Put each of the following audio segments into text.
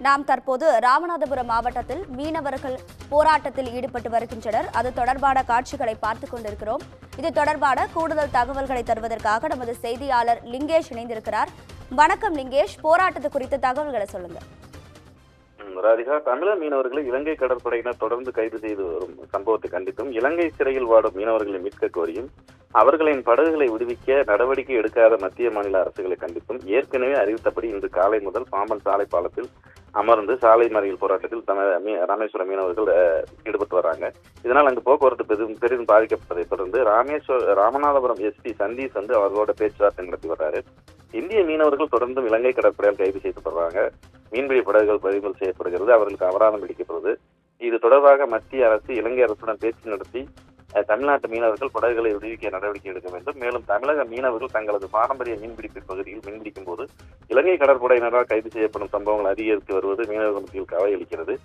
நாம் தற்போது ராமநாதபுரம் மாவட்டத்தில் மீனவர்கள் போராட்டத்தில் ஈடுபட்டு வருகின்றனர். அது தொடர்பான காட்சிகளை பார்த்துக் கொண்டிருக்கிறோம். இது தொடர்பான கூடுதல் தகவல்களை தருவதற்காக நமது செய்தியாளர் லிங்கேஷ் இணைந்திருக்கிறார். வணக்கம் லிங்கேஷ், போராட்டத்து குறித்த தகவல்களை சொல்லுங்க. ராதிகா, தமிழக மீனவர்களை இலங்கை கடற்படையினர் தொடர்ந்து கைது செய்து வரும் சம்பவத்தை கண்டித்தும், இலங்கை சிறையில் வாடும் மீனவர்களை மீட்க கோரியும், அவர்களின் படகுகளை விடுவிக்க நடவடிக்கை எடுக்காத மத்திய மாநில அரசுகளை கண்டித்தும் ஏற்கனவே அறிவித்தபடி இன்று காலை முதல் பாம்பன் சாலை பாலத்தில் அமர்ந்து சாலை மறியல் போராட்டத்தில் ராமேஸ்வரம் மீனவர்கள் ஈடுபட்டு வராங்க. இதனால் அங்கு போக்குவரத்து பெரிதும் பாதிக்கப்பட்டதை தொடர்ந்து ராமநாதபுரம் எஸ்பி சந்தீஷ் அவர்களோட பேச்சுவார்த்தை நடத்தி வர்றாரு. இந்திய மீனவர்கள் தொடர்ந்தும் இலங்கை கடற்படையால் கைது செய்யப்படுறாங்க. மீன்பிடி படகுகள் பறிமுதல் செய்யப்படுகிறது, அவர்களுக்கு அபராதம் விதிக்கப்படுது. இது தொடர்பாக மத்திய அரசு இலங்கை அரசுடன் பேச்சு நடத்தி தமிழ்நாட்டு மீனவர்கள் படகுகளை விடுவிக்க நடவடிக்கை எடுக்க வேண்டும். மேலும் தமிழக மீனவர்கள் தங்களது பாரம்பரிய மீன்பிடிப்பு பகுதியில் மீன்பிடிக்கும் போது இலங்கை கடற்படையினரால் கைது செய்யப்படும் சம்பவங்கள் அதிகரித்து வருவது மீனவர்கள் மத்தியில் கவலை அளிக்கிறது.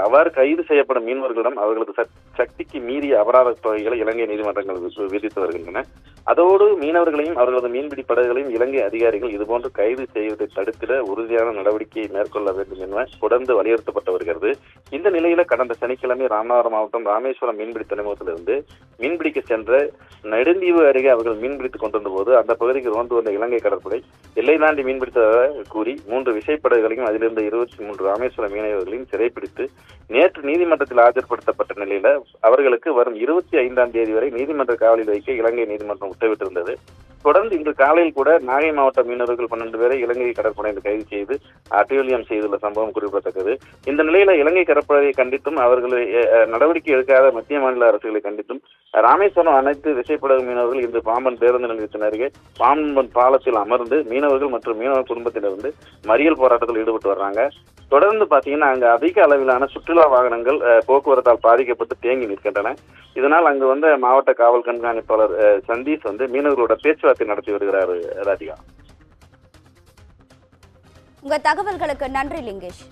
அவ்வாறு கைது செய்யப்படும் மீனவர்களிடம் அவர்களது சக்திக்கு மீறிய அபராத தொகைகளை இலங்கை நீதிமன்றங்கள் விதித்து வருகின்றன. அதோடு மீனவர்களையும் அவர்களது மீன்பிடி படகுகளையும் இலங்கை அதிகாரிகள் இதுபோன்று கைது செய்வதை தடுத்திட உறுதியான நடவடிக்கையை மேற்கொள்ள வேண்டும் என தொடர்ந்து வலியுறுத்தப்பட்டு வருகிறது. இந்த நிலையில கடந்த சனிக்கிழமை ராமநாதபுரம் மாவட்டம் ராமேஸ்வரம் மீன்பிடி துறைமுகத்திலிருந்து மீன்பிடிக்க சென்ற நெடுந்தீவு அருகே அவர்கள் மீன்பிடித்துக் கொண்டிருந்த போது அந்த பகுதிக்கு ரோந்து வந்த இலங்கை கடற்படை எல்லை தாண்டி மீன்பிடித்ததாக கூறி 3 விசைப்படகுகளையும் அதிலிருந்து 23 ராமேஸ்வரம் மீனவர்களையும் சிறைப்பிடித்து நேற்று நீதிமன்றத்தில் ஆஜர்படுத்தப்பட்ட நிலையில அவர்களுக்கு வரும் 25ஆம் தேதி வரை நீதிமன்ற காவலில் வைக்க இலங்கை நீதிமன்றம் உத்தரவிட்டிருந்தது. தொடர்ந்து இன்று காலையில் கூட நாகை மாவட்ட மீனவர்கள் 12 பேரை இலங்கை கடற்படையினர் கைது செய்து அட்டூழியம் செய்துள்ள சம்பவம் குறிப்பிடத்தக்கது. இந்த நிலையில இலங்கை கடற்படையை கண்டித்தும் அவர்களை நடவடிக்கை எடுக்காத மத்திய மாநில அரசுகளை கண்டித்தும் ராமேஸ்வரம் அனைத்து விசைப்படகு மீனவர்கள் இன்று பாம்பன் பேருந்து நிலையத்தின் அருகே பாம்பன் பாலத்தில் அமர்ந்து மீனவர்கள் மற்றும் மீனவர் குடும்பத்திலிருந்து மறியல் போராட்டத்தில் ஈடுபட்டு வர்றாங்க. தொடர்ந்து பாத்தீங்கன்னா அங்கு அதிக அளவிலான சுற்றுலா வாகனங்கள் போக்குவரத்தால் பாதிக்கப்பட்டு தேங்கி நிற்கின்றன. இதனால் அங்கு வந்த மாவட்ட காவல் கண்காணிப்பாளர் சந்தீஷ் மீனவர்களோட பேச்சுவார்த்தை நடத்தி வருகிறார். ராதிகா, உங்க தகவல்களுக்கு நன்றி லிங்கேஷ்.